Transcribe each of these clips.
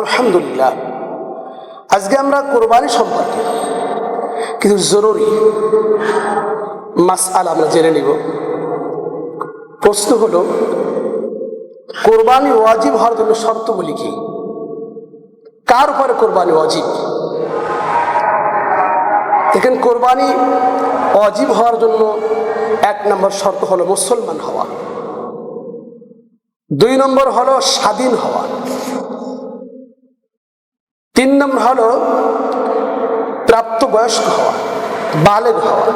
আলহামদুলিল্লাহ, আজকে আমরা কোরবানি সম্পর্কে কিছু জরুরি মাসআলা আমরা জেনে নিব। প্রশ্ন হলো, কোরবানি ওয়াজিব হওয়ার জন্য শর্তগুলি কি? কার উপরে কোরবানি ওয়াজিব? দেখেন, কোরবানি ওয়াজিব হওয়ার জন্য 1 নম্বর শর্ত হলো মুসলমান হওয়া, 2 নম্বর হলো স্বাধীন হওয়া, 3 নম্বর হলো প্রাপ্তবয়স্ক হওয়া, বালেগ হওয়া,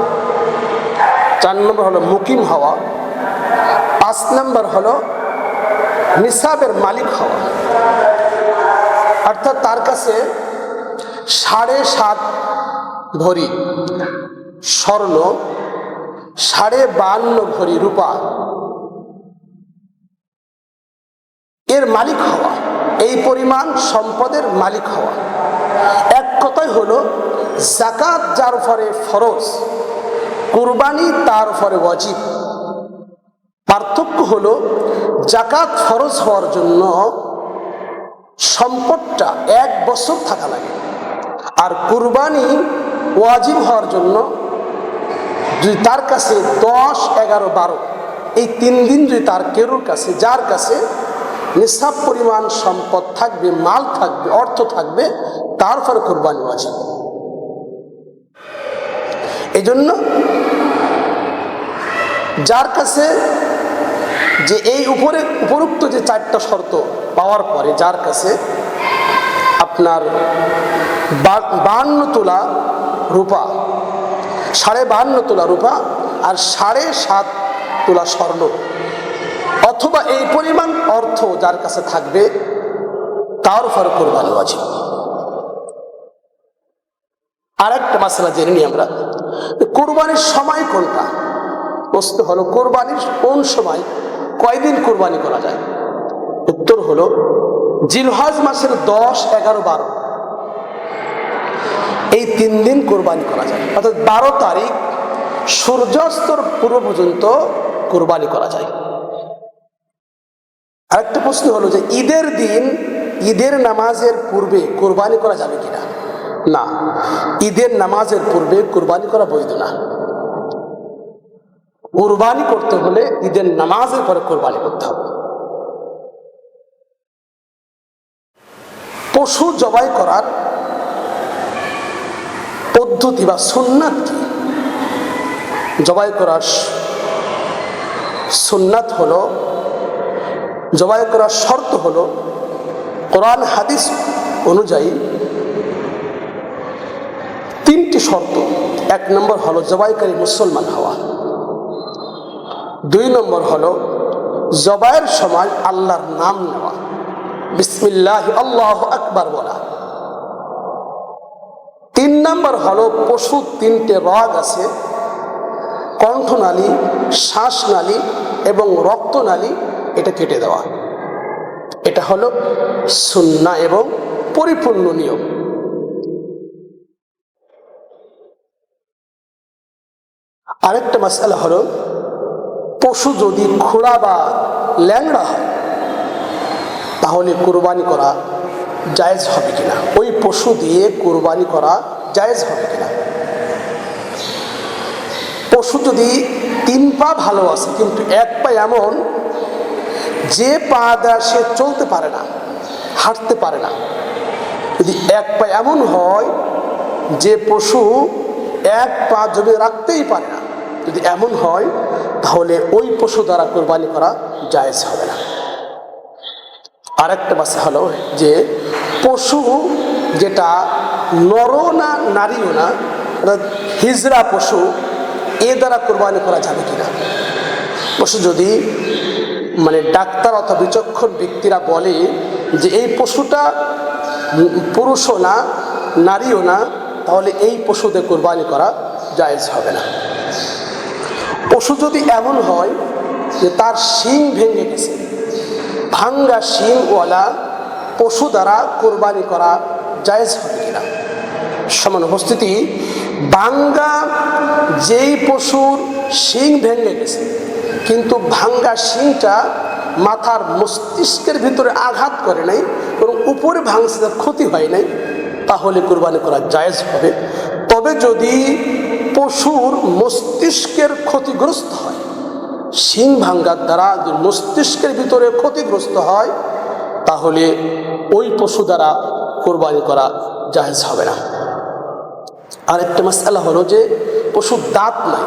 4 নম্বর হলো মুকিম হওয়া, 5 নম্বর হলো নিসাবের মালিক হওয়া, অর্থাৎ তার কাছে 7.5 ভরি স্বর্ণ, 52.5 ভরি রূপা এর মালিক হওয়া, এই পরিমাণ সম্পদের মালিক হওয়া। এক কথাই হলো, যাকাত যার উপরে ফরজ, কুরবানি তার উপরে ওয়াজিব। পার্থক্য হলো, যাকাত ফরজ হওয়ার জন্য সম্পদটা 1 বছর থাকা লাগে, আর কুরবানি ওয়াজিব হওয়ার জন্য যদি তার কাছে 10, 11, 12 এই 3 দিন যদি তার কেরুর কাছে, যার কাছে নিসাব পরিমাণ সম্পদ থাকবে, মাল থাকবে, অর্থ থাকবে, তার উপরে কুরবানি ওয়াজিব। এই জন্য যার কাছে যে এই উপরোক্ত যে 4টা শর্ত পাওয়ার পরে যার কাছে আপনার 52 তোলা রূপা, 52.5 তোলা রূপা আর 7.5 তোলা স্বর্ণ, অথবা এই পরিমাণ অর্থ যার কাছে থাকবে, তার উপর কোরবানি ওয়াজিব। আর একটা মাসআলা জেনে নিই আমরা, কোরবানির সময় কোনটা? প্রশ্ন হলো, কোরবানির কোন সময়, কয়দিন কোরবানি করা যায়? উত্তর হলো, জিলহজ মাসের 10, 11, 12 এই 3 দিন কোরবানি করা যায়, অর্থাৎ 12 তারিখ সূর্যাস্তর পূর্ব পর্যন্ত কোরবানি করা যায়। আরেকটা প্রশ্ন হলো যে, ঈদের দিন, ঈদের নামাজের পূর্বে কোরবানি করা যাবে কিনা? না, ঈদের নামাজের পূর্বে কোরবানি করা বৈধ না। কোরবানি করতে হলে ঈদের নামাজের পরে কোরবানি করতে হবে। পশু জবাই করার পদ্ধতি বা সুন্নাত কি? জবাই করার সুন্নাত হলো, জবাই করার শর্ত হলো, কোরআন হাদিস অনুযায়ী 3টি শর্ত। 1 নম্বর হলো জবাইকারী মুসলমান হওয়া, 2 নম্বর হলো জবাইয়ের সময় আল্লাহর নাম নেওয়া, বিসমিল্লাহ আল্লাহু আকবার বলা, 3 নম্বর হলো পশু 3টে রগ আছে, কণ্ঠনালী, শ্বাসনালী এবং রক্তনালী, এটা কেটে দেওয়া। এটা হলো সুন্নাহ এবং পরিপূর্ণ নিয়ম। আরেকটা মাসআলা হলো, পশু যদি খোড়া বা ল্যাংড়া হয় তাহলে কোরবানি করা জায়েজ হবে কিনা? ওই পশু দিয়ে কোরবানি করা জায়েজ হবে কিনা? পশু যদি 3 পা ভালো আছে কিন্তু 1 পা এমন যে পা দ্বারা সে চলতে পারে না, হাঁটতে পারে না, যদি 1 পা এমন হয় যে পশু 1 পা জমে রাখতেই পারে না, যদি এমন হয় তাহলে ওই পশু দ্বারা কোরবানি করা জায়েজ হবে না। আরেকটা মাসআলা হলো যে, পশু যেটা নর না নারীও না, হিজড়া পশু, এ দ্বারা কোরবানি করা যাবে কিনা? পশু যদি ডাক্তার অথবা বিচক্ষণ ব্যক্তিরা বলে যে এই পশুটা পুরুষও না নারীও না, তাহলে এই পশুদের কোরবানি করা জায়েজ হবে না। পশু যদি এমন হয় যে তার শিং ভেঙে গেছে, ভাঙ্গা শিংওয়ালা পশু দ্বারা কোরবানি করা জায়েজ হবে কিনা? সমান উপস্থিতি, ভাঙ্গা যেই পশুর শিং ভেঙে গেছে কিন্তু ভাঙ্গা শিংটা মাথার মস্তিষ্কের ভিতরে আঘাত করে নাই, বরং উপরে ভাঙছে, তার ক্ষতি হয় নাই, তাহলে কোরবানি করা জায়েজ হবে। তবে যদি পশুর মস্তিষ্কের ক্ষতিগ্রস্ত হয়, শিং ভাঙ্গার দ্বারা যদি মস্তিষ্কের ভিতরে ক্ষতিগ্রস্ত হয়, তাহলে ওই পশু দ্বারা কোরবানি করা জায়েজ হবে না। আরেকটা মাসআলা হলো যে পশুর দাঁত নাই,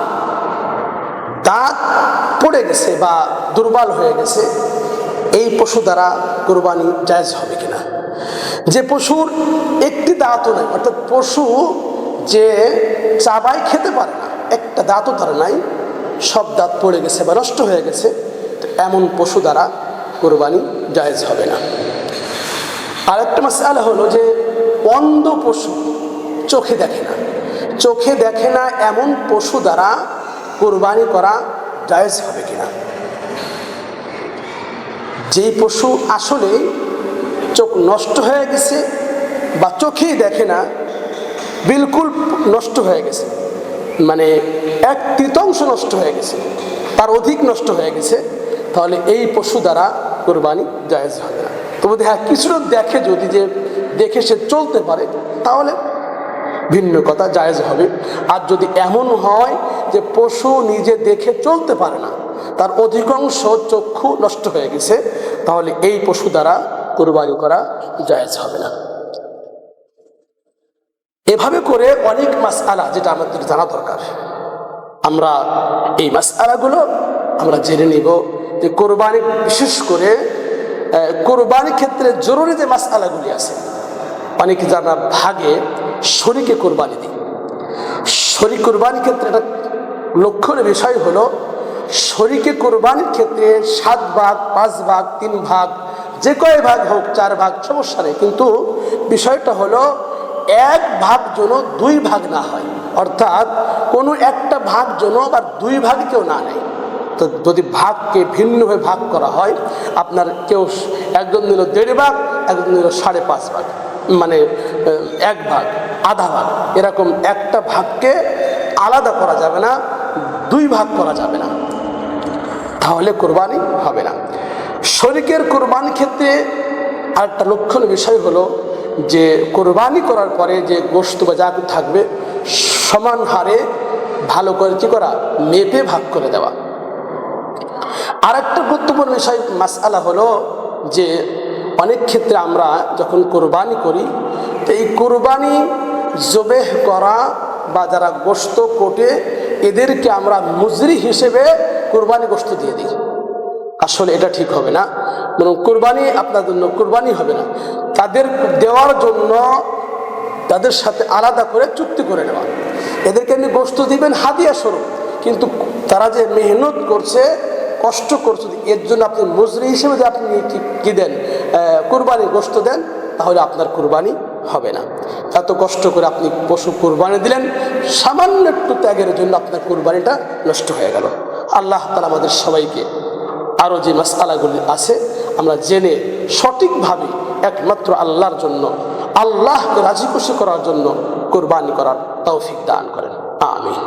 দাঁত পড়ে গেছে বা দুর্বল হয়ে গেছে, এই পশু দ্বারা কোরবানি জায়েজ হবে কিনা। যে পশুর একটি দাঁতও নাই, অর্থাৎ পশু যে চাবাই খেতে পারে না, একটা দাঁতও তার নাই, সব দাঁত পড়ে গেছে বা নষ্ট হয়ে গেছে, তো এমন পশু দ্বারা কোরবানি জায়েজ হবে না। আরেকটা মাসআলা হলো যে অন্ধ পশু, চোখে দেখে না, চোখে দেখে না এমন পশু দ্বারা কোরবানি করা জায়েজ হবে কিনা। যেই পশু আসলে চোখ নষ্ট হয়ে গেছে বা চোখেই দেখে না, বিলকুল নষ্ট হয়ে গেছে, মানে 1/3 নষ্ট হয়ে গেছে, তার অধিক নষ্ট হয়ে গেছে, তাহলে এই পশু দ্বারা কোরবানি জায়েজ হবে না। তবে হ্যাঁ, কিছুটা দেখে, যদি যে দেখে সে চলতে পারে, তাহলে ভিন্ন কথা, জায়েজ হবে। আর যদি এমন হয় যে পশু নিজে দেখে চলতে পারে না, তার অধিকাংশ চক্ষু নষ্ট হয়ে গেছে, তাহলে এই পশু দ্বারা কোরবানি করা জায়েজ হবে না। এভাবে করে অনেক মাসআলা যেটা আমাদের জানা দরকার, আমরা এই মাসআলাগুলো আমরা জেনে নিব যে কোরবানি, বিশেষ করে কোরবানির ক্ষেত্রে জরুরি যে মাসআলাগুলি আছে, অনেকে যারা ভাগে শরীকে কোরবানি দিই, শরীক কোরবানির ক্ষেত্রে একটা লক্ষণীয় বিষয় হলো, শরীকে কোরবানির ক্ষেত্রে 7 ভাগ, 5 ভাগ, 3 ভাগ, যে কয় ভাগ হোক, 4 ভাগ, সমস্যা নেই, কিন্তু বিষয়টা হলো 1 ভাগ যেন 2 ভাগ না হয়, অর্থাৎ কোনো একটা ভাগ যেন আবার 2 ভাগ কেউ না নেয়। তো যদি ভাগকে ভিন্নভাবে ভাগ করা হয়, আপনার কেউ একজন নিল 1.5 ভাগ, একজন নিল 5.5 ভাগ, মানে 1 ভাগ, আধা ভাগ, এরকম একটা ভাগকে আলাদা করা যাবে না, 2 ভাগ করা যাবে না, তাহলে কোরবানি হবে না। শরীকের কোরবানির ক্ষেত্রে আরেকটা লক্ষণীয় বিষয় হলো যে কোরবানি করার পরে যে গোশত বা যা থাকবে সমান হারে ভালো করে কি করা, মেপে ভাগ করে দেওয়া। আরেকটা গুরুত্বপূর্ণ বিষয় মাসআলা হলো যে অনেক ক্ষেত্রে আমরা যখন কোরবানি করি, তো এই কোরবানি জবেহ করা বা যারা গোশত কোটে, এদেরকে আমরা মুজরি হিসেবে কোরবানি গোশত দিয়ে দিই। আসলে এটা ঠিক হবে না, বরং কোরবানি আপনার জন্য কোরবানি হবে না, তাদের দেওয়ার জন্য তাদের সাথে আলাদা করে চুক্তি করে নেওয়া। এদেরকে আপনি গোশত দিবেন হাদিয়া স্বরূপ, কিন্তু তারা যে মেহনত করছে, কষ্ট করছে, এর জন্য আপনি মজুরি হিসেবে যে আপনি কি দেন, কোরবানি গোশত দেন, তাহলে আপনার কোরবানি হবে না। এত কষ্ট করে আপনি পশু কোরবানি দিলেন, সামান্য একটু ত্যাগের জন্য আপনার কোরবানিটা নষ্ট হয়ে গেল। আল্লাহ তাআলা আমাদের সবাইকে আরও যে মাসআলাগুলি আছে আমরা জেনে সঠিকভাবে একমাত্র আল্লাহর জন্য, আল্লাহকে রাজি খুশি করার জন্য কোরবানি করার তৌফিক দান করেন। আমিন।